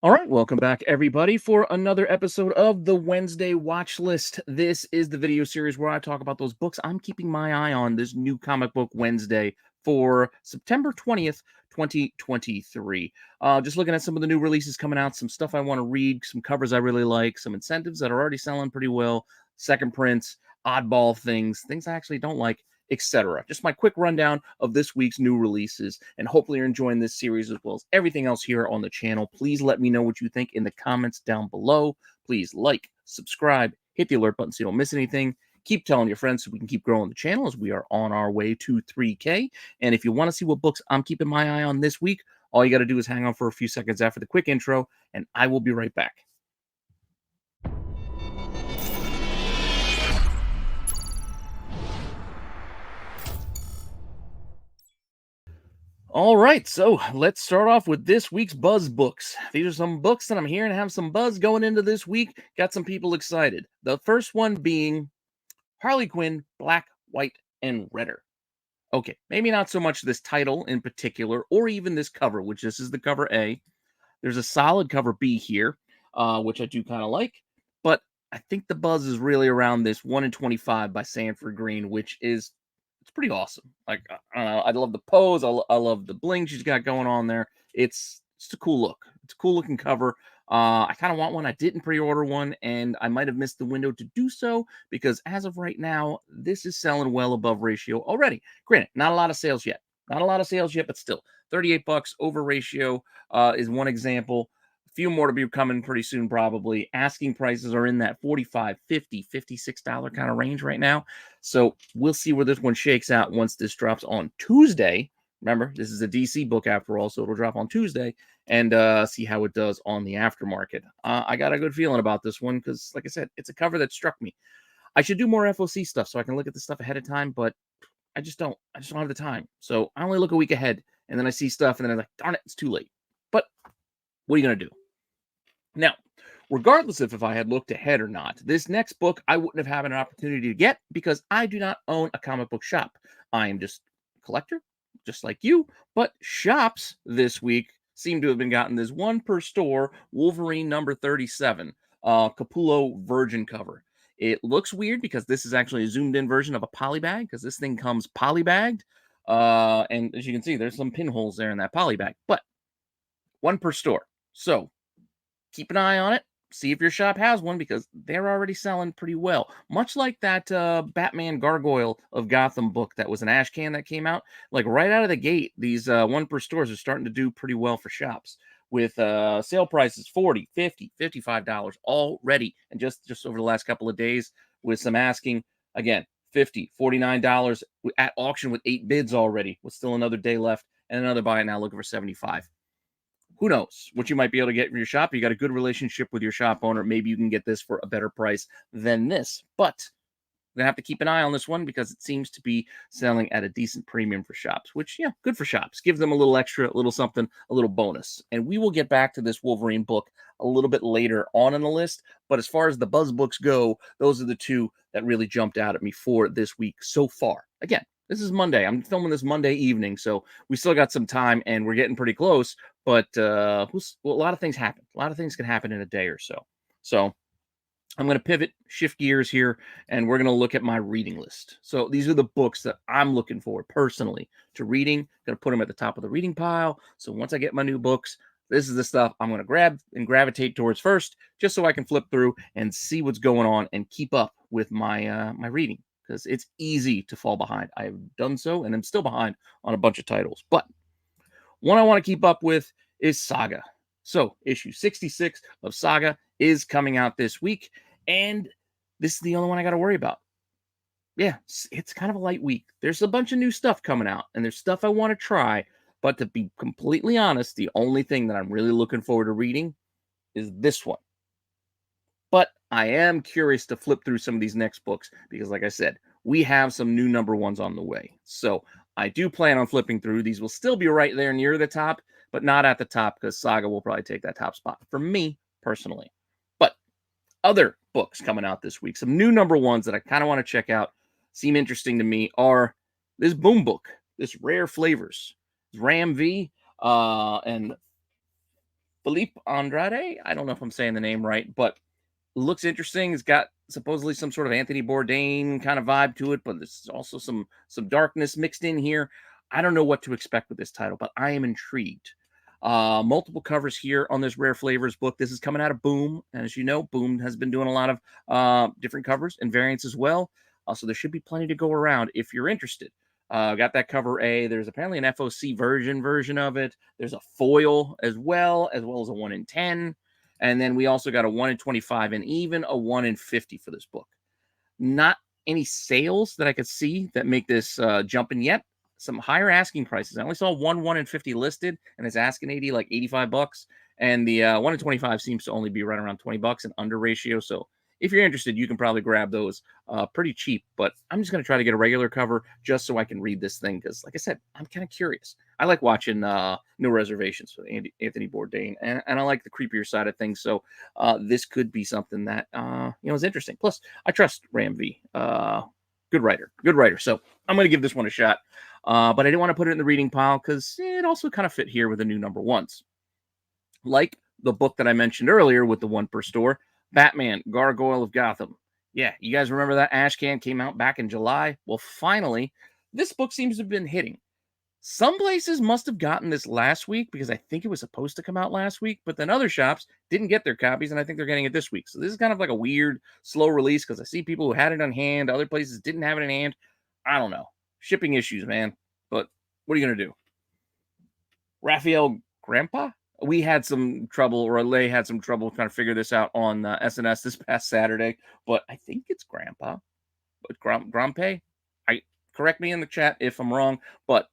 All right, welcome back, everybody, for another episode of the Wednesday Watch List. This is the video series where I talk about those books I'm keeping my eye on this new comic book Wednesday for September 20th, 2023. Just looking at some of the new releases coming out, some stuff I want to read, some covers I really like, some incentives that are already selling pretty well, second prints, oddball things I actually don't like, etc. Just my quick rundown of this week's new releases, and hopefully you're enjoying this series as well as everything else here on the channel. Please let me know what you think in the comments down below. Please like, subscribe, hit the alert button so you don't miss anything. Keep telling your friends so we can keep growing the channel as we are on our way to 3K. And if you want to see what books I'm keeping my eye on this week, all you got to do is hang on for a few seconds after the quick intro, and I will be right back. All right, so let's start off with this week's Buzz books. These are some books that I'm hearing have some buzz going into this week. Got some people excited. The first one being Harley Quinn, Black, White, and Redder. Okay, maybe not so much this title in particular, or even this cover, which this is the cover A. There's a solid cover B here, which I do kind of like. But I think the buzz is really around this 1 in 25 by Sanford Green, which is it's pretty awesome. Like I love the pose. I love the bling she's got going on there. It's a cool look. It's a cool looking cover. I kind of want one. I didn't pre-order one, and I might have missed the window to do so because as of right now, this is selling well above ratio already. Granted, not a lot of sales yet. Not a lot of sales yet, but still, 38 bucks over ratio is one example. A few more to be coming pretty soon, probably. Asking prices are in that $45, $50, $56 kind of range right now. So we'll see where this one shakes out once this drops on Tuesday. Remember, this is a DC book after all, so it'll drop on Tuesday, and see how it does on the aftermarket. I got a good feeling about this one because, like I said, it's a cover that struck me. I should do more FOC stuff so I can look at this stuff ahead of time, but I just don't have the time. So I only look a week ahead, and then I see stuff, and then I'm like, darn it, it's too late. But what are you going to do? Now, regardless of if I had looked ahead or not, this next book I wouldn't have had an opportunity to get because I do not own a comic book shop. I am just a collector, just like you, but shops this week seem to have been gotten this one per store, Wolverine number 37, Capullo Virgin cover. It looks weird because this is actually a zoomed in version of a poly bag because this thing comes poly bagged. And as you can see, there's some pinholes there in that poly bag, but one per store. So keep an eye on it. See if your shop has one because they're already selling pretty well. Much like that Batman Gargoyle of Gotham book that was an ash can that came out. Like right out of the gate, these one per stores are starting to do pretty well for shops with sale prices $40, $50, $55 already. And just over the last couple of days with some asking, again, $50, $49 at auction with 8 bids already with still another day left and another buy now looking for $75. Who knows what you might be able to get from your shop. You got a good relationship with your shop owner. Maybe you can get this for a better price than this. But we're going to have to keep an eye on this one because it seems to be selling at a decent premium for shops, which, yeah, good for shops. Give them a little extra, a little something, a little bonus. And we will get back to this Wolverine book a little bit later on in the list. But as far as the Buzz books go, those are the two that really jumped out at me for this week so far. Again, this is Monday. I'm filming this Monday evening, so we still got some time, and we're getting pretty close. But a lot of things happen. A lot of things can happen in a day or so. So I'm going to pivot, shift gears here, and we're going to look at my reading list. So these are the books that I'm looking forward personally to reading. Going to put them at the top of the reading pile. So once I get my new books, this is the stuff I'm going to grab and gravitate towards first, just so I can flip through and see what's going on and keep up with my my reading. Because it's easy to fall behind. I have done so, and I'm still behind on a bunch of titles. But one I want to keep up with is Saga. So issue 66 of Saga is coming out this week, and this is the only one I got to worry about. Yeah, it's kind of a light week. There's a bunch of new stuff coming out, and there's stuff I want to try. But to be completely honest, the only thing that I'm really looking forward to reading is this one. But I am curious to flip through some of these next books because, like I said, we have some new number ones on the way. So I do plan on flipping through. These will still be right there near the top, but not at the top because Saga will probably take that top spot for me personally. But other books coming out this week, some new number ones that I kind of want to check out, seem interesting to me, are this Boom book, this Rare Flavors, Ram V, and Felipe Andrade. I don't know if I'm saying the name right, but looks interesting. It's got supposedly some sort of Anthony Bourdain kind of vibe to it, but there's also some darkness mixed in here. I don't know what to expect with this title, but I am intrigued. Multiple covers here on this Rare Flavors book. This is coming out of Boom. And as you know, Boom has been doing a lot of different covers and variants as well. So there should be plenty to go around if you're interested. Got that cover A. There's apparently an FOC version of it. There's a foil as well as a 1 in 10. And then we also got a 1 in 25 and even a 1 in 50 for this book. Not any sales that I could see that make this jumping yet. Some higher asking prices. I only saw 1 in 50 listed, and it's asking like $85. And the 1 in 25 seems to only be right around $20 and under ratio. So if you're interested, you can probably grab those pretty cheap. But I'm just going to try to get a regular cover just so I can read this thing. Because like I said, I'm kind of curious. I like watching No Reservations with Anthony Bourdain. And I like the creepier side of things. So this could be something that, is interesting. Plus, I trust Ram V. Good writer. So I'm going to give this one a shot. But I didn't want to put it in the reading pile because it also kind of fit here with the new number ones. Like the book that I mentioned earlier with the one per store, Batman, Gargoyle of Gotham. Yeah, you guys remember that Ash Can came out back in July? Well, finally, this book seems to have been hitting. Some places must have gotten this last week because I think it was supposed to come out last week, but then other shops didn't get their copies, and I think they're getting it this week. So this is kind of like a weird, slow release because I see people who had it on hand. Other places didn't have it in hand. I don't know. Shipping issues, man. But what are you going to do? Raphael Grandpa? We had some trouble, or Lay had some trouble trying to figure this out on SNS this past Saturday, but I think it's Grandpa. But Grandpa? Correct me in the chat if I'm wrong, but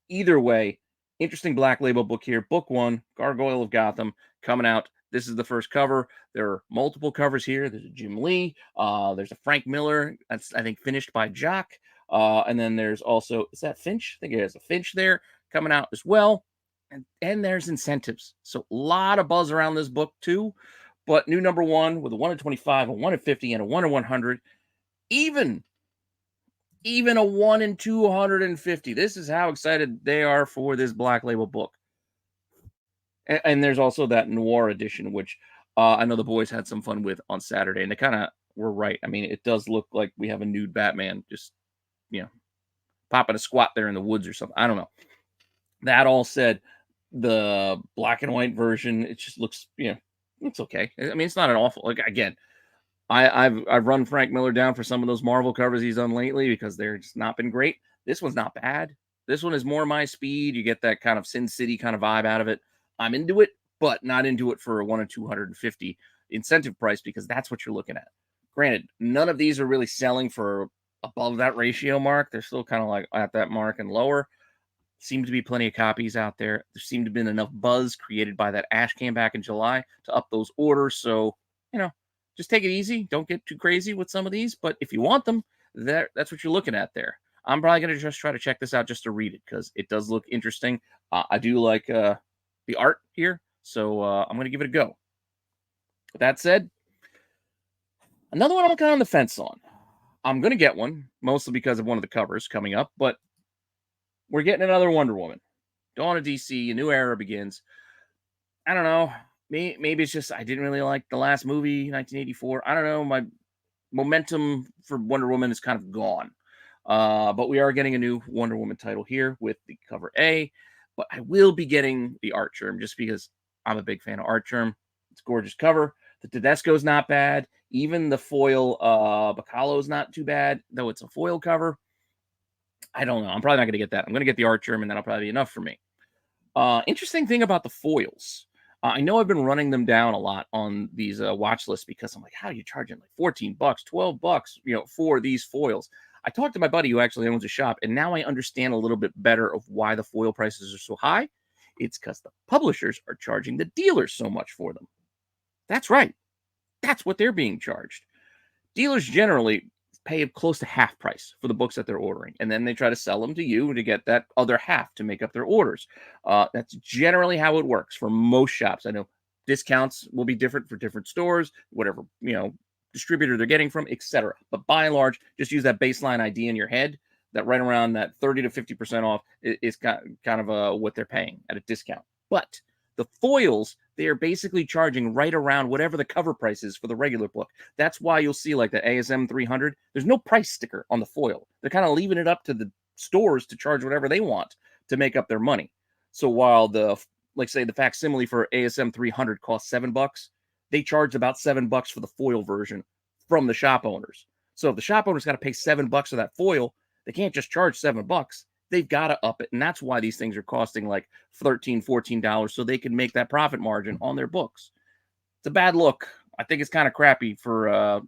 either way, interesting Black Label book here. Book 1, Gargoyle of Gotham, coming out. This is the first cover. There are multiple covers here. There's a Jim Lee. There's a Frank Miller. That's, I think, finished by Jock. And then there's also, is that Finch? I think it has a Finch there coming out as well. And there's incentives. So a lot of buzz around this book too. But new number 1 with a 1 in 25, a 1 in 50, and a 1 in 100. Even a 1 in 250. This is how excited they are for this Black Label book. And there's also that noir edition, which I know the boys had some fun with on Saturday, and they kind of were right. I mean, it does look like we have a nude Batman just, popping a squat there in the woods or something. I don't know. That all said, the black and white version, it just looks, looks okay. I mean, it's not an awful, like, again, I've run Frank Miller down for some of those Marvel covers he's done lately because they're just not been great. This one's not bad. This one is more my speed. You get that kind of Sin City kind of vibe out of it. I'm into it, but not into it for a 1 in 250 incentive price because that's what you're looking at. Granted, none of these are really selling for above that ratio mark. They're still kind of like at that mark and lower. Seem to be plenty of copies out there. There seemed to have been enough buzz created by that Ash Can back in July to up those orders. So, just take it easy. Don't get too crazy with some of these. But if you want them, that's what you're looking at there. I'm probably going to just try to check this out just to read it because it does look interesting. I do like the art here. So I'm going to give it a go. With that said, another one I'm kind of on the fence on. I'm going to get one, mostly because of one of the covers coming up. But we're getting another Wonder Woman. Dawn of DC, a new era begins. I don't know. Maybe it's just I didn't really like the last movie, 1984. I don't know. My momentum for Wonder Woman is kind of gone. But we are getting a new Wonder Woman title here with the cover A. But I will be getting the art germ just because I'm a big fan of art germ. It's a gorgeous cover. The Tedesco's not bad. Even the foil Bacalo's not too bad, though it's a foil cover. I don't know. I'm probably not going to get that. I'm going to get the art germ, and that'll probably be enough for me. Interesting thing about the foils. I know I've been running them down a lot on these watch lists because I'm like, how are you charging like $14, $12, for these foils? I talked to my buddy who actually owns a shop, and now I understand a little bit better of why the foil prices are so high. It's because the publishers are charging the dealers so much for them. That's right. That's what they're being charged. Dealers generally pay close to half price for the books that they're ordering, and then they try to sell them to you to get that other half to make up their orders. That's generally how it works for most shops. I know discounts will be different for different stores, whatever distributor they're getting from, etc. But by and large, just use that baseline idea in your head that right around that 30 to 50% off is kind of what they're paying at a discount. But the foils they are basically charging right around whatever the cover price is for the regular book. That's why you'll see like the ASM 300. There's no price sticker on the foil. They're kind of leaving it up to the stores to charge whatever they want to make up their money. So while like say the facsimile for ASM 300 costs $7, they charge about $7 for the foil version from the shop owners. So if the shop owners got to pay $7 for that foil, they can't just charge $7. They've got to up it. And that's why these things are costing like $13, $14 so they can make that profit margin on their books. It's a bad look. I think it's kind of crappy for,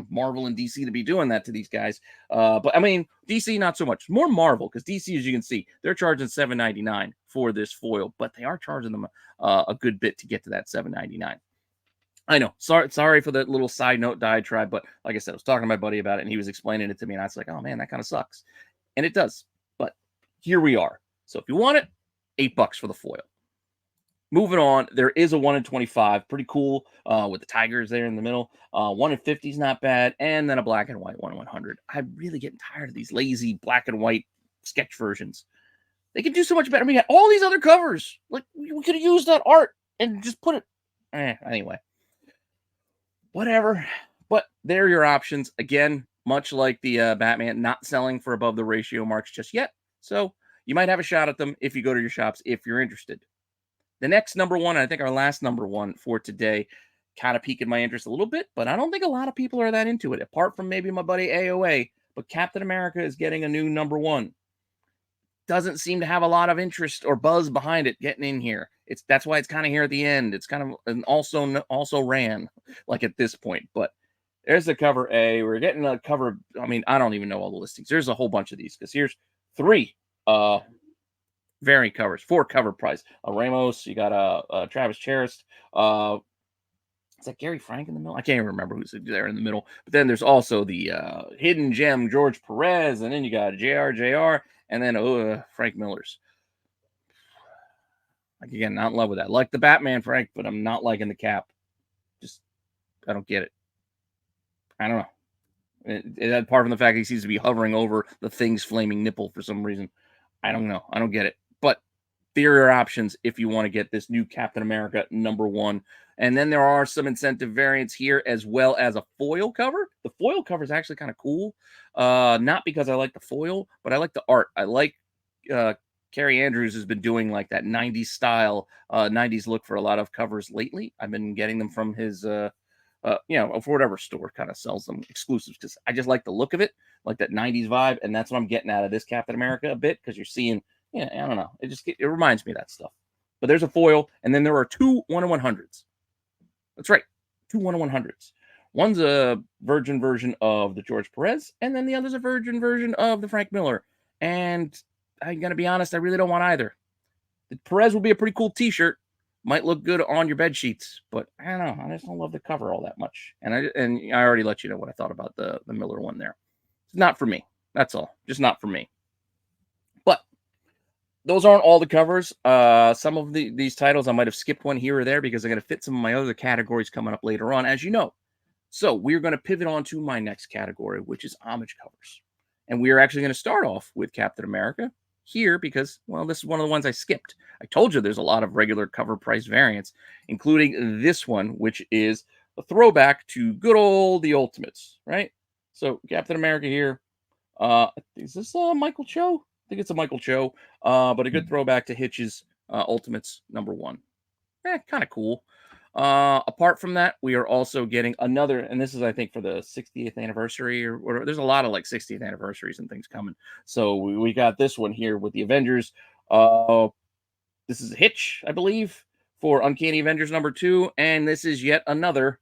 Marvel and DC to be doing that to these guys. But I mean, DC, not so much. More Marvel, because DC, as you can see, they're charging $7.99 for this foil, but they are charging them a good bit to get to that $7.99. I know. Sorry for that little side note diatribe, but like I said, I was talking to my buddy about it, and he was explaining it to me, and I was like, oh man, that kind of sucks. And it does. But here we are. So if you want it, $8 for the foil. Moving on, there is a 1 in 25, pretty cool, with the tigers there in the middle. 1 in 50 is not bad, and then a black and white 1 in 100. I'm really getting tired of these lazy black and white sketch versions. They can do so much better. We got all these other covers. Like, we could have used that art and just put it. Anyway, whatever. But there are your options. Again, much like the Batman, not selling for above the ratio marks just yet. So you might have a shot at them if you go to your shops if you're interested. The next number one, I think our last number one for today, kind of piqued my interest a little bit, but I don't think a lot of people are that into it, apart from maybe my buddy AOA. But Captain America is getting a new number one. Doesn't seem to have a lot of interest or buzz behind it getting in here. That's why it's kind of here at the end. It's kind of and also ran like at this point. But there's the cover A. We're getting a cover. I mean, I don't even know all the listings. There's a whole bunch of these because here's 3 variant covers, 4 cover price. Ramos, you got a Travis Charest. Is that Gary Frank in the middle? I can't even remember who's there in the middle. But then there's also the hidden gem George Perez, and then you got JR, and then Frank Miller's. Like again, not in love with that. Like the Batman Frank, but I'm not liking the cap. Just I don't get it. I don't know. Apart from the fact he seems to be hovering over the Thing's flaming nipple for some reason. I don't know. I don't get it. But there are options if you want to get this new Captain America number one. And then there are some incentive variants here as well as a foil cover. The foil cover is actually kind of cool. Not because I like the foil, but I like the art. I like Carrie Andrews has been doing like that 90s style, 90s look for a lot of covers lately. I've been getting them from his, for whatever store kind of sells them exclusives because I just like the look of it, like that 90s vibe. And that's what I'm getting out of this Captain America a bit because you're seeing, I don't know. It reminds me of that stuff. But there's a foil, and then there are 2 1/100s. That's right, 2 1/100s. One's a virgin version of the George Perez, and then the other's a virgin version of the Frank Miller. And I'm going to be honest, I really don't want either. The Perez would be a pretty cool t-shirt. Might look good on your bed sheets, but I don't know. I just don't love the cover all that much. And I already let you know what I thought about the Miller one there. It's not for me. That's all. Just not for me. But those aren't all the covers. Some of these titles, I might have skipped one here or there because I'm going to fit some of my other categories coming up later on, as you know. So we're going to pivot on to my next category, which is homage covers. And we are actually going to start off with Captain America here because, well, this is one of the ones I skipped. I told you there's a lot of regular cover price variants, including this one, which is a throwback to good old The Ultimates, right? So Captain America here. Is this Michael Cho? I think it's a Michael Cho, but a good throwback to Hitch's Ultimates number one. Kind of cool. Apart from that, we are also getting another, and this is, I think, for the 60th anniversary or whatever. There's a lot of like 60th anniversaries and things coming. So we got this one here with the Avengers. This is Hitch, I believe, for Uncanny Avengers number 2. And this is yet another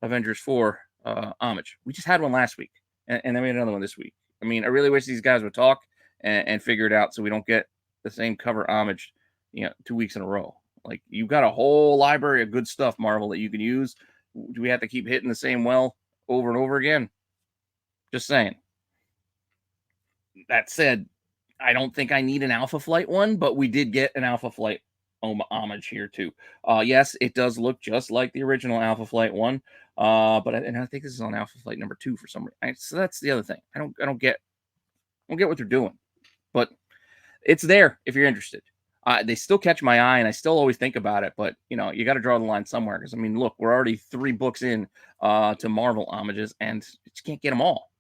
Avengers 4 homage. We just had one last week, and then we had another one this week. I mean, I really wish these guys would talk and figure it out so we don't get the same cover homage, 2 weeks in a row. Like, you've got a whole library of good stuff, Marvel, that you can use. Do we have to keep hitting the same well over and over again? Just saying. That said, I don't think I need an Alpha Flight one, but we did get an Alpha Flight homage here too. Yes, it does look just like the original Alpha Flight one, but I think this is on Alpha Flight number 2 for some reason. So that's the other thing. I don't get what they're doing, but it's there if you're interested. They still catch my eye, and I still always think about it. But you know, you got to draw the line somewhere. Because I mean, look, we're already 3 books in to Marvel homages, and you just can't get them all,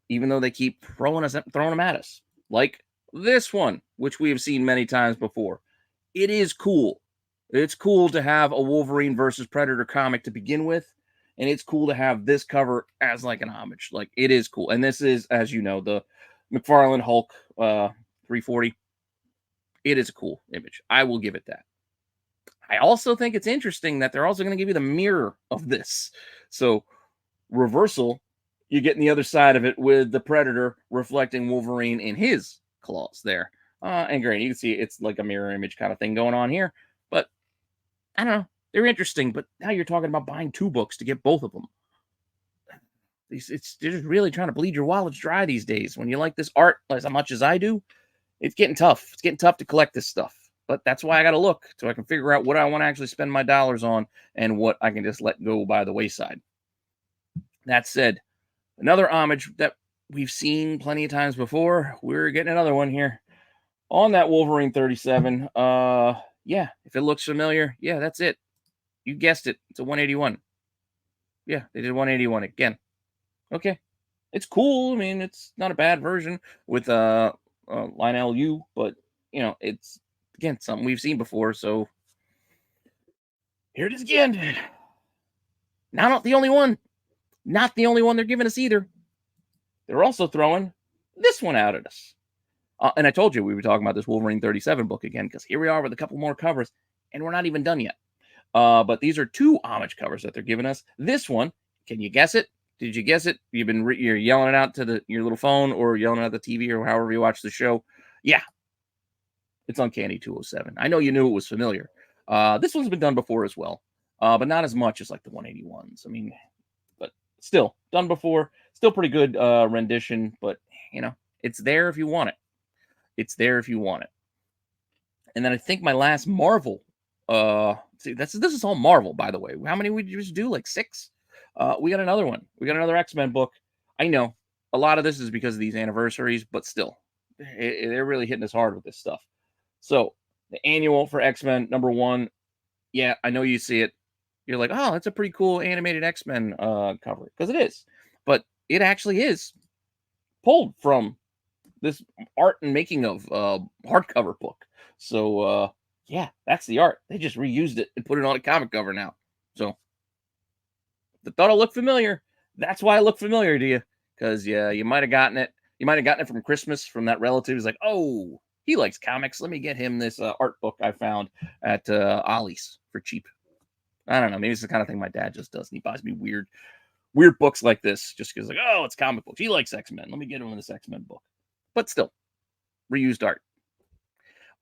even though they keep throwing them at us. Like this one, which we have seen many times before. It is cool. It's cool to have a Wolverine versus Predator comic to begin with, and it's cool to have this cover as like an homage. Like it is cool, and this is, as you know, the McFarlane Hulk 340. It is a cool image. I will give it that. I also think it's interesting that they're also going to give you the mirror of this. So reversal, you're getting the other side of it with the Predator reflecting Wolverine in his claws there. And great, you can see it's like a mirror image kind of thing going on here. But I don't know. They're interesting, but now you're talking about buying 2 books to get both of them. They're just really trying to bleed your wallets dry these days. When you like this art as much as I do, it's getting tough. It's getting tough to collect this stuff. But that's why I got to look so I can figure out what I want to actually spend my dollars on and what I can just let go by the wayside. That said, another homage that we've seen plenty of times before. We're getting another one here on that Wolverine 37. Yeah, if it looks familiar, yeah, that's it. You guessed it. It's a 181. Yeah, they did 181 again. Okay. It's cool. I mean, it's not a bad version with Lionel Yu, but you know, it's again something we've seen before. So here it is again. Now, not the only one. Not the only one they're giving us either. They're also throwing this one out at us. And I told you we were talking about this Wolverine 37 book again, because here we are with a couple more covers, and we're not even done yet. But these are 2 homage covers that they're giving us. This one, can you guess it? Did you guess it? You're yelling it out to your little phone, or yelling at the TV, or however you watch the show. Yeah, it's Uncanny 207. I know you knew it was familiar. This one's been done before as well, but not as much as like the 181s. I mean, but still done before. Still pretty good rendition, but you know, it's there if you want it. It's there if you want it. And then I think my last Marvel. See, this is all Marvel, by the way. How many would you just do? Like 6? We got another one. We got another X-Men book. I know a lot of this is because of these anniversaries, but still, they're really hitting us hard with this stuff. So the annual for X-Men #1. Yeah, I know you see it. You're like, oh, that's a pretty cool animated X-Men cover, because it is. But it actually is pulled from this art and making of hardcover book. So yeah, that's the art. They just reused it and put it on a comic cover now. So I thought it looked familiar. That's why it looked familiar to you, because yeah, you might have gotten it. You might have gotten it from Christmas from that relative who's like, oh, he likes comics. Let me get him this art book I found at Ollie's for cheap. I don't know. Maybe it's the kind of thing my dad just does. And he buys me weird books like this just because, like, oh, it's comic books. He likes X-Men. Let me get him this X-Men book. But still, reused art.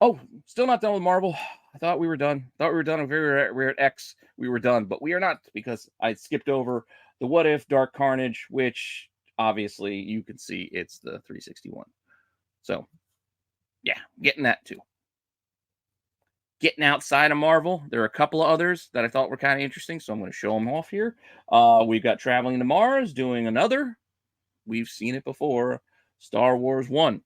Oh, still not done with Marvel. I thought we were done. Thought we were done. If we were at X, we were done. But we are not, because I skipped over the What If Dark Carnage, which obviously you can see it's the 361. So, yeah, getting that too. Getting outside of Marvel, there are a couple of others that I thought were kind of interesting, so I'm going to show them off here. We've got Traveling to Mars doing another. We've seen it before. Star Wars 1. What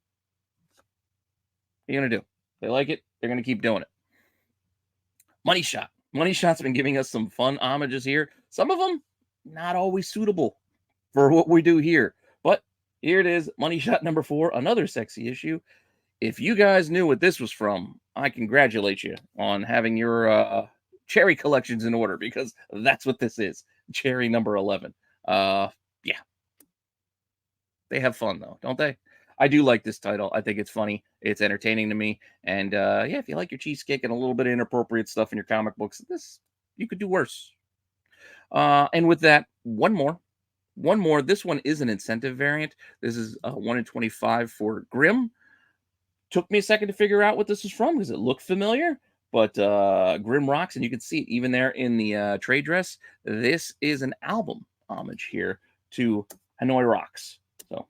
are you going to do? They like it, they're going to keep doing it. Money Shot. Money Shot's been giving us some fun homages here. Some of them not always suitable for what we do here. But here it is, Money Shot #4, another sexy issue. If you guys knew what this was from, I congratulate you on having your cherry collections in order, because that's what this is. Cherry #11. Yeah. They have fun though, don't they? I do like this title. I think it's funny. It's entertaining to me. And yeah, if you like your cheesecake and a little bit of inappropriate stuff in your comic books, this, you could do worse. And with that, one more. This one is an incentive variant. This is 1 in 25 for Grimm. Took me a second to figure out what this is from because it looked familiar, but Grimm rocks, and you can see it even there in the trade dress. This is an album homage here to Hanoi Rocks. So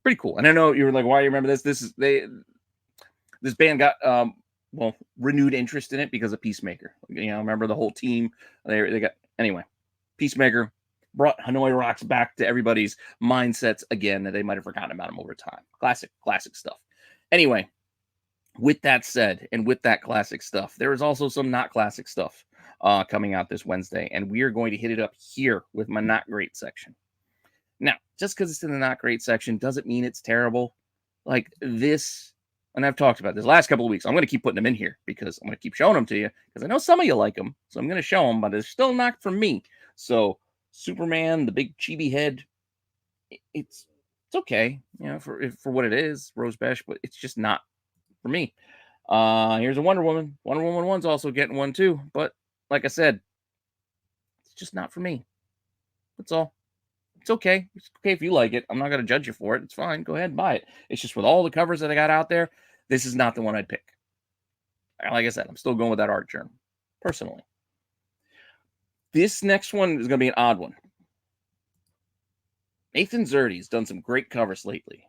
pretty cool. And I know you were like, why do you remember this? This band got renewed interest in it because of Peacemaker. You know, remember the whole team? They got, anyway, Peacemaker brought Hanoi Rocks back to everybody's mindsets again, that they might have forgotten about them over time. Classic stuff. Anyway, With that said, and with that classic stuff, there is also some not classic stuff coming out this Wednesday, and we are going to hit it up here with my not great section. Now, just because it's in the not great section doesn't mean it's terrible. Like this, and I've talked about this last couple of weeks. I'm going to keep putting them in here because I'm going to keep showing them to you because I know some of you like them. So I'm going to show them, but it's still not for me. So Superman, the big chibi head, it's okay, you know, for what it is, Rose Besh, but it's just not for me. Here's a Wonder Woman. Wonder Woman 1's also getting one too, but like I said, it's just not for me. That's all. It's okay. It's okay if you like it. I'm not going to judge you for it. It's fine. Go ahead and buy it. It's just with all the covers that I got out there, this is not the one I'd pick. Like I said, I'm still going with that art journal, personally. This next one is going to be an odd one. Nathan Zerdy's done some great covers lately,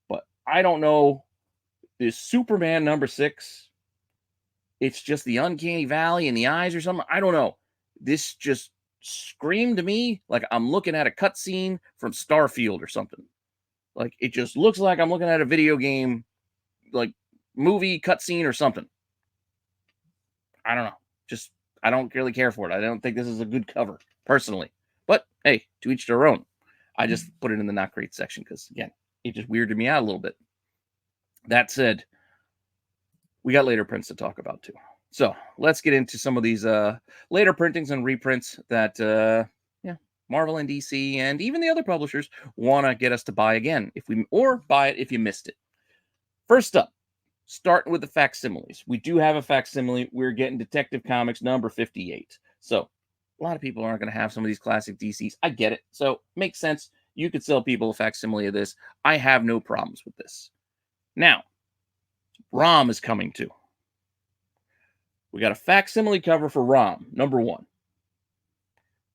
but I don't know. This Superman #6, it's just the uncanny valley in the eyes or something. I don't know. This just screamed to me like I'm looking at a cutscene from Starfield or something. Like it just looks like I'm looking at a video game, like movie cutscene or something. I don't know. Just I don't really care for it. I don't think this is a good cover personally. But hey, to each their own. I just put it in the not great section because again, it just weirded me out a little bit. That said, we got later prints to talk about too. So let's get into some of these later printings and reprints that Marvel and DC and even the other publishers want to get us to buy again or buy it if you missed it. First up, starting with the facsimiles. We do have a facsimile. We're getting Detective Comics number 58. So a lot of people aren't going to have some of these classic DCs. I get it. So makes sense. You could sell people a facsimile of this. I have no problems with this. Now, ROM is coming too. We got a facsimile cover for ROM, number 1.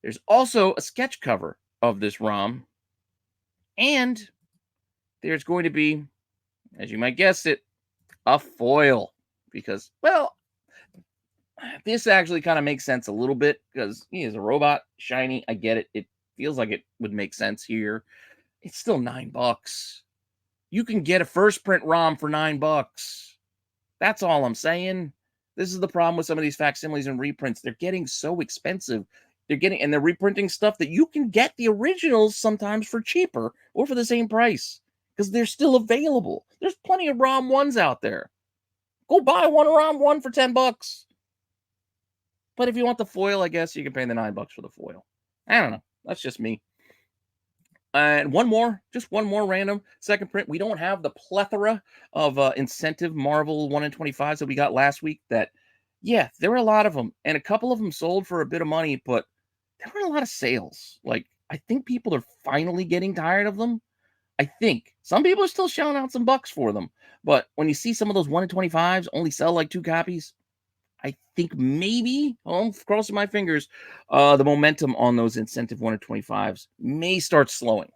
There's also a sketch cover of this ROM. And there's going to be, as you might guess it, a foil. Because, well, this actually kind of makes sense a little bit because he is a robot, shiny. I get it. It feels like it would make sense here. It's still $9. You can get a first print ROM for $9. That's all I'm saying. This is the problem with some of these facsimiles and reprints. They're getting so expensive. And they're reprinting stuff that you can get the originals sometimes for cheaper or for the same price because they're still available. There's plenty of ROM 1s out there. Go buy one ROM 1 for $10. But if you want the foil, I guess you can pay the $9 for the foil. I don't know. That's just me. And just one more random second print. We don't have the plethora of incentive Marvel 1 in 25s that we got last week. That, yeah, there were a lot of them. And a couple of them sold for a bit of money, but there were a lot of sales. Like, I think people are finally getting tired of them. I think. Some people are still shelling out some bucks for them. But when you see some of those 1 in 25s only sell like 2 copies, I think maybe, I'm crossing my fingers, the momentum on those incentive 1 in 25s may start slowing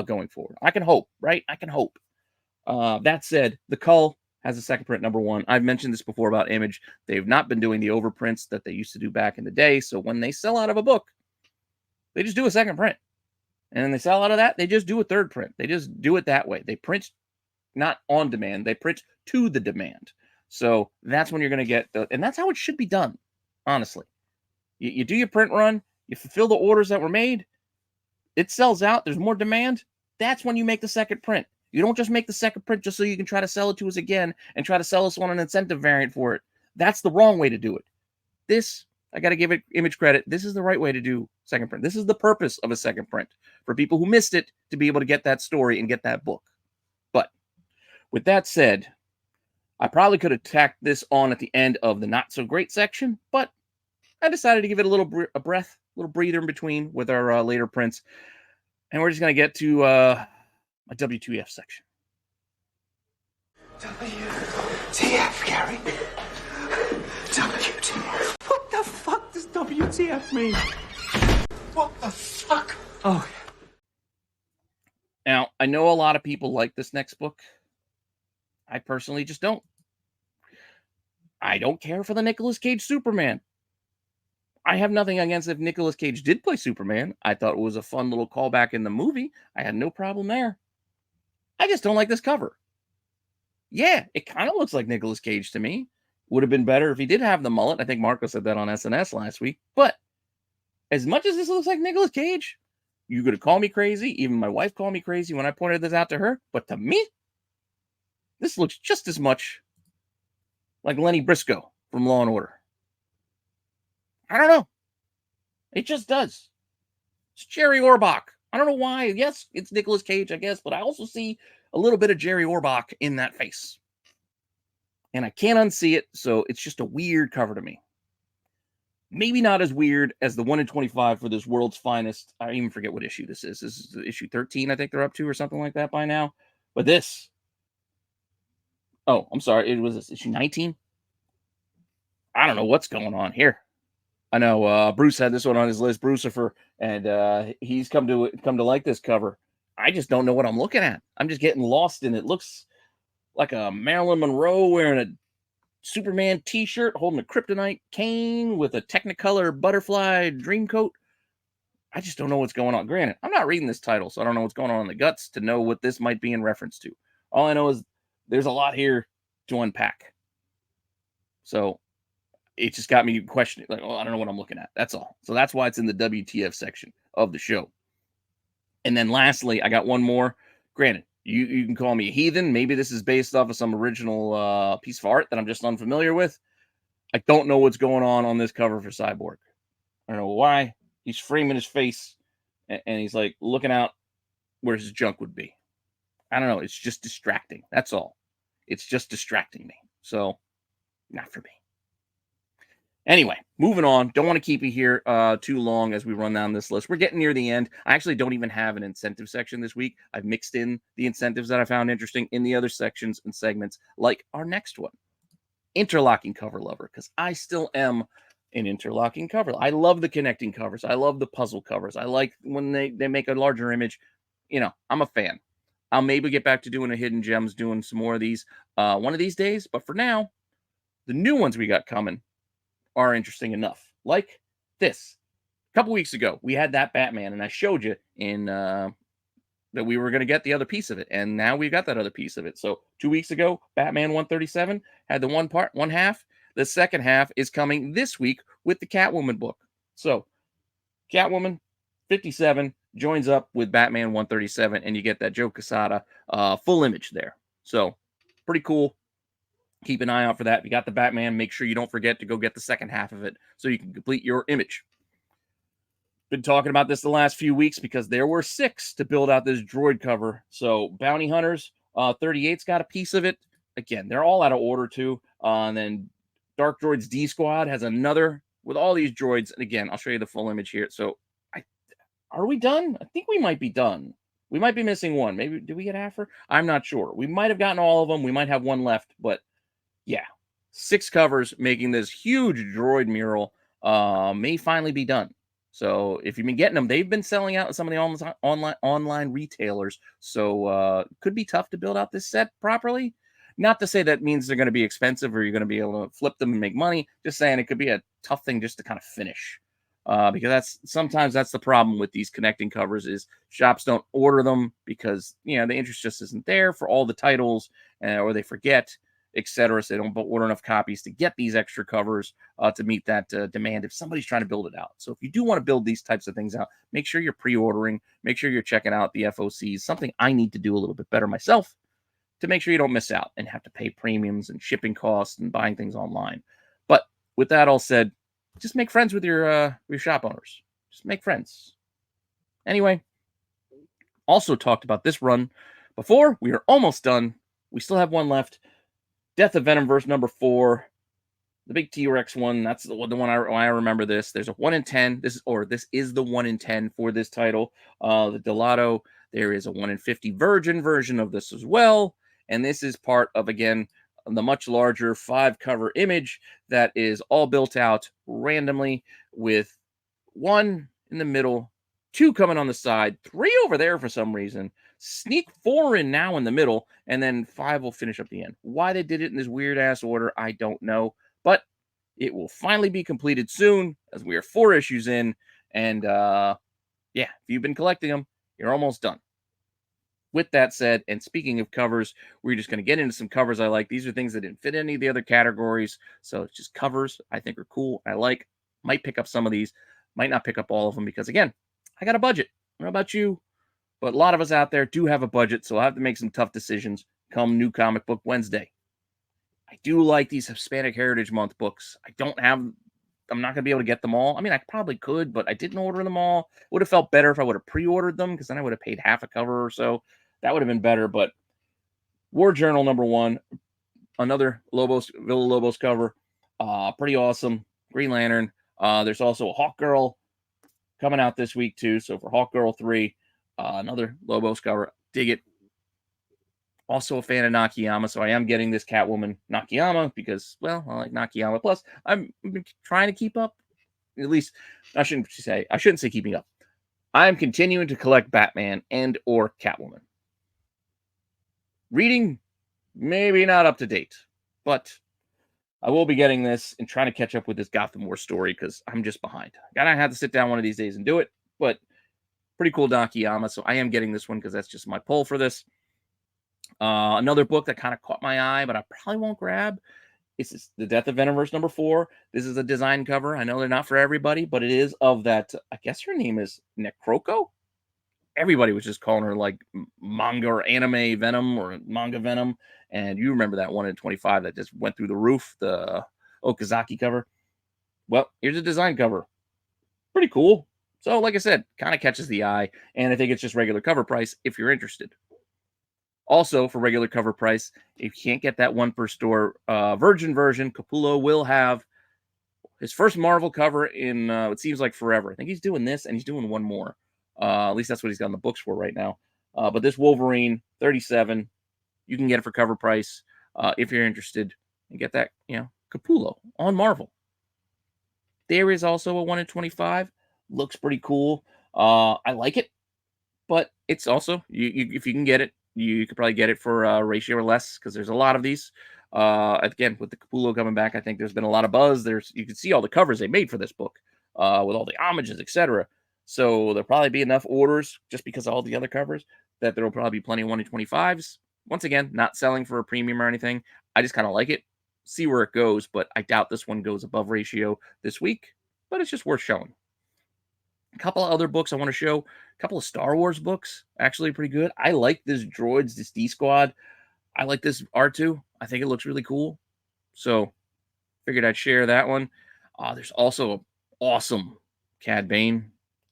going forward. I can hope, right? I can hope. That said, the Cull has a second print number 1. I've mentioned this before about Image. They've not been doing the overprints that they used to do back in the day. So when they sell out of a book, they just do a second print. And then they sell out of that, they just do a third print. They just do it that way. They print not on demand, they print to the demand. So that's when you're going to get and that's how it should be done, honestly. You do your print run, you fulfill the orders that were made, it sells out, there's more demand. That's when you make the second print. You don't just make the second print just so you can try to sell it to us again and try to sell us on an incentive variant for it. That's the wrong way to do it. This, I got to give it Image credit. This is the right way to do second print. This is the purpose of a second print, for people who missed it to be able to get that story and get that book. But with that said, I probably could have tacked this on at the end of the not so great section, but I decided to give it a little breather in between with our later prints. And we're just going to get to my WTF section. WTF, Gary. WTF. What the fuck does WTF mean? What the fuck? Oh. Now, I know a lot of people like this next book. I personally just don't. I don't care for the Nicolas Cage Superman. I have nothing against if Nicolas Cage did play Superman. I thought it was a fun little callback in the movie. I had no problem there. I just don't like this cover. Yeah, it kind of looks like Nicolas Cage to me. Would have been better if he did have the mullet. I think Marco said that on SNS last week. But as much as this looks like Nicolas Cage, you could have called me crazy. Even my wife called me crazy when I pointed this out to her. But to me, this looks just as much like Lenny Briscoe from Law and Order. I don't know. It just does. It's Jerry Orbach. I don't know why. Yes, it's Nicolas Cage, I guess, but I also see a little bit of Jerry Orbach in that face. And I can't unsee it, so it's just a weird cover to me. Maybe not as weird as the 1 in 25 for this World's Finest. I even forget what issue this is. This is issue 13, I think they're up to, or something like that by now. But this. Oh, I'm sorry. It was this issue 19. I don't know what's going on here. I know Bruce had this one on his list, Brucifer, and he's come to like this cover. I just don't know what I'm looking at. I'm just getting lost in it. It looks like a Marilyn Monroe wearing a Superman t-shirt, holding a kryptonite cane with a Technicolor butterfly dream coat. I just don't know what's going on. Granted, I'm not reading this title, so I don't know what's going on in the guts to know what this might be in reference to. All I know is there's a lot here to unpack. So it just got me questioning, like, oh, I don't know what I'm looking at. That's all. So that's why it's in the WTF section of the show. And then lastly, I got one more. Granted, you can call me a heathen. Maybe this is based off of some original piece of art that I'm just unfamiliar with. I don't know what's going on this cover for Cyborg. I don't know why. He's framing his face, and he's like looking out where his junk would be. I don't know. It's just distracting. That's all. It's just distracting me. So, not for me. Anyway, moving on. Don't want to keep you here too long as we run down this list. We're getting near the end. I actually don't even have an incentive section this week. I've mixed in the incentives that I found interesting in the other sections and segments, like our next one, interlocking cover lover, because I still am an interlocking cover. I love the connecting covers. I love the puzzle covers. I like when they make a larger image. You know, I'm a fan. I'll maybe get back to doing a hidden gems, doing some more of these one of these days. But for now, the new ones we got coming are interesting enough. Like this. A couple weeks ago, we had that Batman, and I showed you in that we were going to get the other piece of it, and now we've got that other piece of it. So 2 weeks ago, Batman 137 had the one half. The second half is coming this week with the Catwoman book. So Catwoman 57 joins up with Batman 137, and you get that Joe Quesada full image there. So pretty cool. Keep an eye out for that. If you got the Batman, make sure you don't forget to go get the second half of it so you can complete your image. Been talking about this the last few weeks because there were 6 to build out this droid cover. So Bounty Hunters, 38's got a piece of it. Again, they're all out of order too. And then Dark Droids D Squad has another with all these droids. And again, I'll show you the full image here. So are we done? I think we might be done. We might be missing one. Maybe, did we get Affer? I'm not sure. We might have gotten all of them. We might have one left, but yeah, 6 covers making this huge droid mural may finally be done. So if you've been getting them, they've been selling out at some of the online retailers. So could be tough to build out this set properly. Not to say that means they're going to be expensive or you're going to be able to flip them and make money. Just saying it could be a tough thing just to kind of finish. Because sometimes that's the problem with these connecting covers is shops don't order them because, you know, the interest just isn't there for all the titles or they forget, etc. So they don't order enough copies to get these extra covers to meet that demand if somebody's trying to build it out. So if you do want to build these types of things out, make sure you're pre-ordering, make sure you're checking out the FOCs, something I need to do a little bit better myself to make sure you don't miss out and have to pay premiums and shipping costs and buying things online. But with that all said, just make friends with your shop owners. Just make friends. Anyway, also talked about this run before. We are almost done. We still have one left. Death of Venomverse number 4. The big T-Rex one. That's the one I remember this. There's a 1 in 10. This is the 1 in 10 for this title. The Delato. There is a 1 in 50 virgin version of this as well. And this is part of, again, the much larger 5 cover image that is all built out randomly with 1 in the middle, 2 coming on the side, 3 over there for some reason, sneak 4 in now in the middle, and then 5 will finish up the end. Why they did it in this weird ass order, I don't know, but it will finally be completed soon as we are 4 issues in. And yeah, if you've been collecting them, you're almost done. with that said, and speaking of covers, we're just going to get into some covers I like. These are things that didn't fit any of the other categories, so it's just covers I think are cool. I like. Might pick up some of these, might not pick up all of them because, again, I got a budget. I don't know about you, but a lot of us out there do have a budget, so I'll have to make some tough decisions come New Comic Book Wednesday. I do like these Hispanic Heritage Month books. I'm not going to be able to get them all. I mean, I probably could, but I didn't order them all. Would have felt better if I would have pre-ordered them, because then I would have paid half a cover or so. That would have been better. But War Journal #1, another Villa Lobos cover. Pretty awesome. Green Lantern. There's also a Hawk Girl coming out this week too. So for Hawk Girl 3, another Lobos cover. Dig it. Also a fan of Nakayama, so I am getting this Catwoman Nakayama because, well, I like Nakayama. Plus, I'm trying to keep up. At least, I shouldn't say keeping up. I'm continuing to collect Batman and or Catwoman. Reading, maybe not up to date, but I will be getting this and trying to catch up with this Gotham War story because I'm just behind. Gotta have to sit down one of these days and do it, but pretty cool Nakayama, so I am getting this one because that's just my pull for this. Another book that kind of caught my eye, but I probably won't grab. It's The Death of Venomverse #4. This is a design cover. I know they're not for everybody, but it is of that. I guess her name is Necroco. Everybody was just calling her like manga or anime Venom or manga Venom. And you remember that 1 in 25 that just went through the roof, the Okazaki cover. Well, here's a design cover. Pretty cool. So, like I said, kind of catches the eye. And I think it's just regular cover price if you're interested. Also, for regular cover price, if you can't get that one per store Virgin version, Capullo will have his first Marvel cover in, it seems like forever. I think he's doing this, and he's doing one more. At least that's what he's got in the books for right now. But this Wolverine, 37, you can get it for cover price if you're interested. And get that, Capullo on Marvel. There is also a 1 in 25. Looks pretty cool. I like it, but it's also, if you can get it, you could probably get it for a ratio or less because there's a lot of these. Again, with the Capullo coming back, I think there's been a lot of buzz. You can see all the covers they made for this book with all the homages, etc. So there'll probably be enough orders just because of all the other covers that there'll probably be plenty of 1 in 25s. Once again, not selling for a premium or anything. I just kind of like it. See where it goes, but I doubt this one goes above ratio this week. But it's just worth showing. A couple of other books I want to show. A couple of Star Wars books, actually pretty good. I like this Droids, this D-Squad. I like this R2. I think it looks really cool. So, figured I'd share that one. There's also an awesome Cad Bane,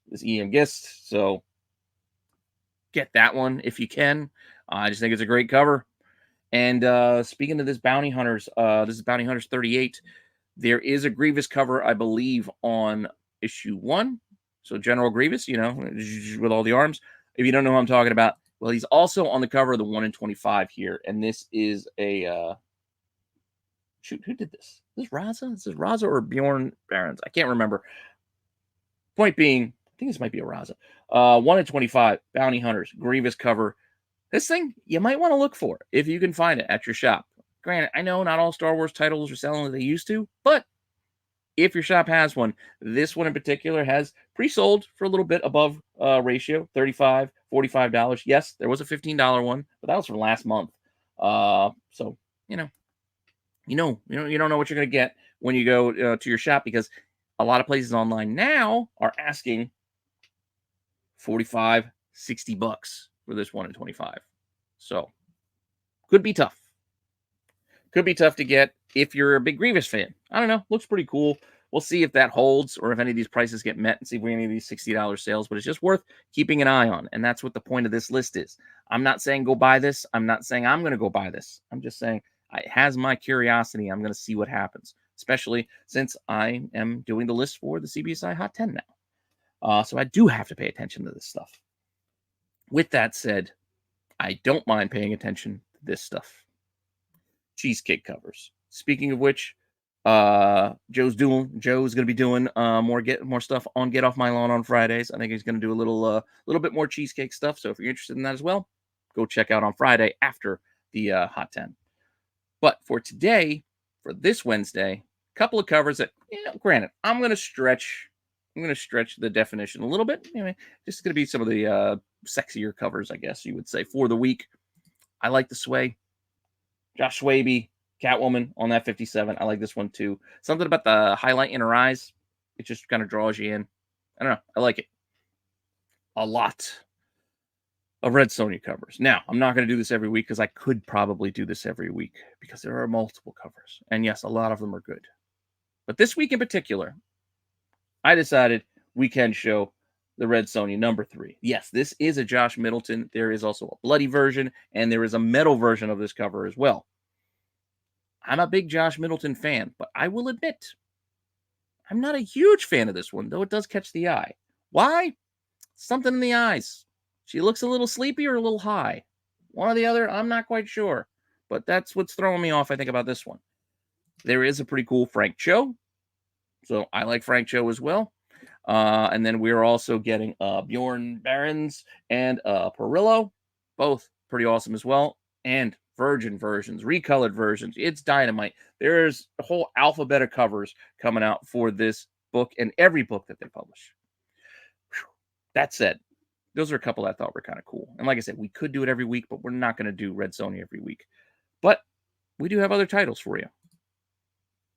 this E.M. Gist. So, get that one if you can. I just think it's a great cover. And speaking of this Bounty Hunters, this is Bounty Hunters 38. There is a Grievous cover, I believe, on issue 1. So General Grievous, with all the arms. If you don't know who I'm talking about, well, he's also on the cover of the 1 in 25 here. And this is a, shoot, who did this? Is this Raza? Is this Raza or Bjorn Barons? I can't remember. Point being, I think this might be a Raza. 1 in 25, Bounty Hunters, Grievous cover. This thing, you might want to look for if you can find it at your shop. Granted, I know not all Star Wars titles are selling as they used to, but if your shop has one, this one in particular has pre-sold for a little bit above ratio, $35, $45. Yes, there was a $15 one, but that was from last month. So you don't know what you're going to get when you go to your shop, because a lot of places online now are asking $45, $60 for this 1 in 25. So could be tough. Could be tough to get if you're a big Grievous fan. I don't know. Looks pretty cool. We'll see if that holds or if any of these prices get met and see if we get any of these $60 sales. But it's just worth keeping an eye on. And that's what the point of this list is. I'm not saying go buy this. I'm not saying I'm going to go buy this. I'm just saying it has my curiosity. I'm going to see what happens, especially since I am doing the list for the CBSI Hot 10 now. So I do have to pay attention to this stuff. With that said, I don't mind paying attention to this stuff. Cheesecake covers. Speaking of which, Joe's going to be doing more stuff on Get Off My Lawn on Fridays. I think he's going to do a little bit more cheesecake stuff. So if you're interested in that as well, go check out on Friday after the Hot 10. But for today, for this Wednesday, a couple of covers that, granted, I'm going to stretch the definition a little bit. Anyway, this is going to be some of the sexier covers, I guess you would say, for the week. I like the Sway. Josh Swaby, Catwoman on that 57. I like this one too. Something about the highlight in her eyes. It just kind of draws you in. I don't know. I like it. A lot of Red Sonja covers. Now, I'm not going to do this every week because I could probably do this every week because there are multiple covers. And yes, a lot of them are good. But this week in particular, I decided we can show the Red Sonja number 3. Yes, this is a Josh Middleton. There is also a bloody version, and there is a metal version of this cover as well. I'm a big Josh Middleton fan, but I will admit, I'm not a huge fan of this one, though it does catch the eye. Why? Something in the eyes. She looks a little sleepy or a little high. One or the other, I'm not quite sure. But that's what's throwing me off, I think, about this one. There is a pretty cool Frank Cho. So I like Frank Cho as well. And then we're also getting Bjorn Barons and Perillo. Both pretty awesome as well. And virgin versions, recolored versions. It's dynamite. There's a whole alphabet of covers coming out for this book and every book that they publish. Whew. That said, those are a couple I thought were kind of cool. And like I said, we could do it every week, but we're not going to do Red Sonja every week. But we do have other titles for you.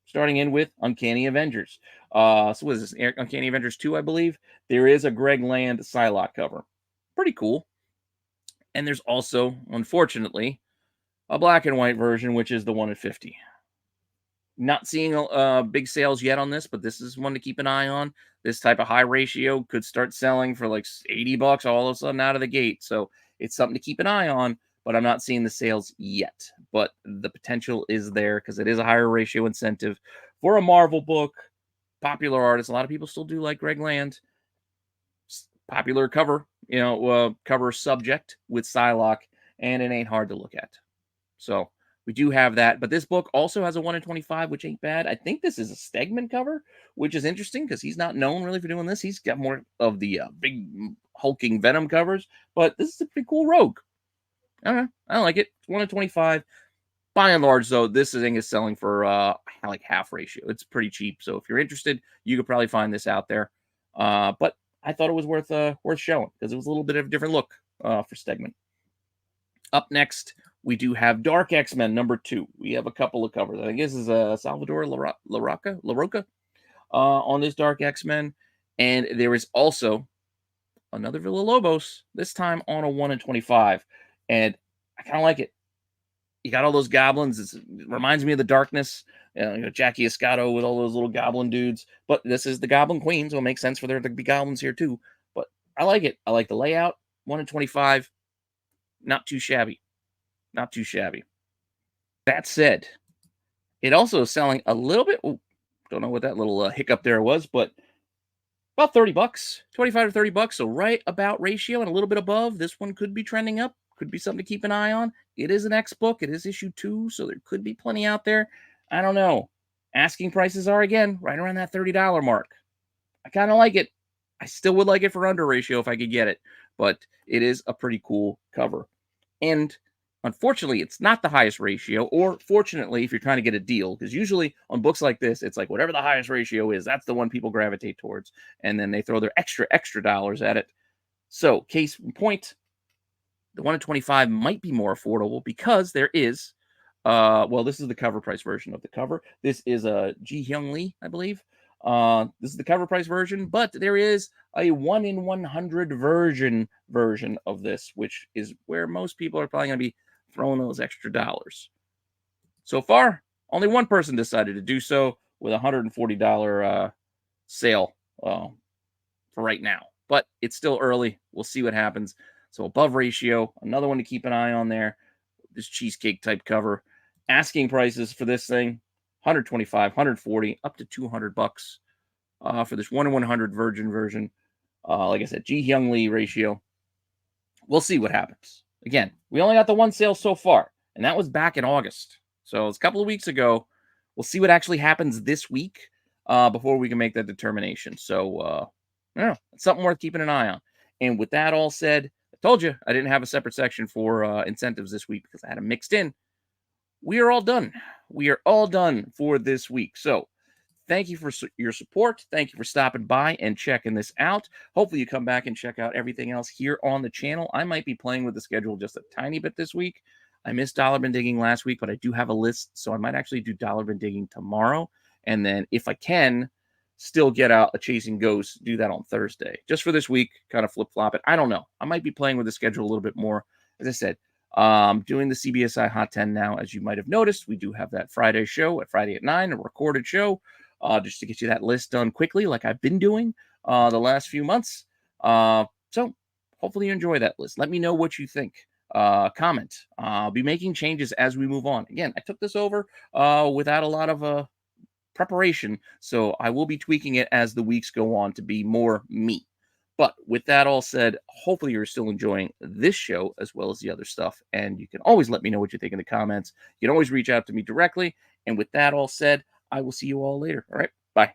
Starting in with Uncanny Avengers. So what is this? Uncanny Avengers 2, I believe. There is a Greg Land Psylocke cover. Pretty cool. And there's also, unfortunately, a black and white version, which is the one at 50. Not seeing big sales yet on this, but this is one to keep an eye on. This type of high ratio could start selling for like $80 all of a sudden out of the gate. So it's something to keep an eye on, but I'm not seeing the sales yet. But the potential is there because it is a higher ratio incentive for a Marvel book. Popular artist. A lot of people still do like Greg Land. Popular cover, cover subject with Psylocke, and it ain't hard to look at. So we do have that, but this book also has a 1 in 25, which ain't bad. I think this is a Stegman cover, which is interesting because he's not known really for doing this. He's got more of the big hulking Venom covers, but this is a pretty cool Rogue. I don't know. I like it. It's 1 in 25. By and large, though, this thing is selling for like half ratio. It's pretty cheap, so if you're interested, you could probably find this out there. But I thought it was worth showing because it was a little bit of a different look for Stegman. Up next, we do have Dark X-Men number 2. We have a couple of covers. I think this is Salvador LaRocca on this Dark X-Men. And there is also another Villa-Lobos, this time on a 1 in 25. And I kind of like it. You got all those goblins. It reminds me of the Darkness. Jackie Escato with all those little goblin dudes. But this is the Goblin Queen, so it makes sense for there to be goblins here too. But I like it. I like the layout. 1 in 25. Not too shabby. Not too shabby. That said, it also is selling a little bit. Ooh, don't know what that little hiccup there was, but about $30, 25 to $30. So right about ratio and a little bit above. This one could be trending up. Could be something to keep an eye on. It is an X book. It is issue 2, so there could be plenty out there. I don't know. Asking prices are, again, right around that $30 mark. I kind of like it. I still would like it for under ratio if I could get it, but it is a pretty cool cover. And unfortunately, it's not the highest ratio, or fortunately, if you're trying to get a deal, because usually on books like this, it's like whatever the highest ratio is, that's the one people gravitate towards, and then they throw their extra dollars at it. So, case in point, the 1 in 25 might be more affordable because there is, this is the cover price version of the cover. This is a Ji Hyung Lee, I believe. This is the cover price version, but there is a 1 in 100 version of this, which is where most people are probably going to be throwing those extra dollars. So far, only one person decided to do so with a $140 sale for right now, but it's still early. We'll see what happens. So above ratio, another one to keep an eye on there. This cheesecake type cover. Asking prices for this thing, $125, $140, up to $200 for this 1 in 100 virgin version. Like I said, Ji Hyung Lee ratio. We'll see what happens. Again, we only got the one sale so far, and that was back in August. So it's a couple of weeks ago. We'll see what actually happens this week before we can make that determination. So, I don't know. It's something worth keeping an eye on. And with that all said, I told you I didn't have a separate section for incentives this week because I had them mixed in. We are all done. We are all done for this week. So thank you for your support. Thank you for stopping by and checking this out. Hopefully you come back and check out everything else here on the channel. I might be playing with the schedule just a tiny bit this week. I missed dollar bin digging last week, but I do have a list, so I might actually do dollar bin digging tomorrow. And then if I can, still get out a chasing ghosts, do that on Thursday. Just for this week, kind of flip-flop it. I don't know. I might be playing with the schedule a little bit more. As I said, doing the CBSI Hot 10 now, as you might have noticed. We do have that Friday show at Friday at 9, a recorded show, just to get you that list done quickly like I've been doing the last few months. So hopefully you enjoy that list. Let me know what you think. Comment. I'll be making changes as we move on. Again, I took this over without a lot of preparation, so I will be tweaking it as the weeks go on to be more me. But with that all said, hopefully you're still enjoying this show as well as the other stuff, and you can always let me know what you think in the comments. You can always reach out to me directly, and with that all said, I will see you all later. All right, bye.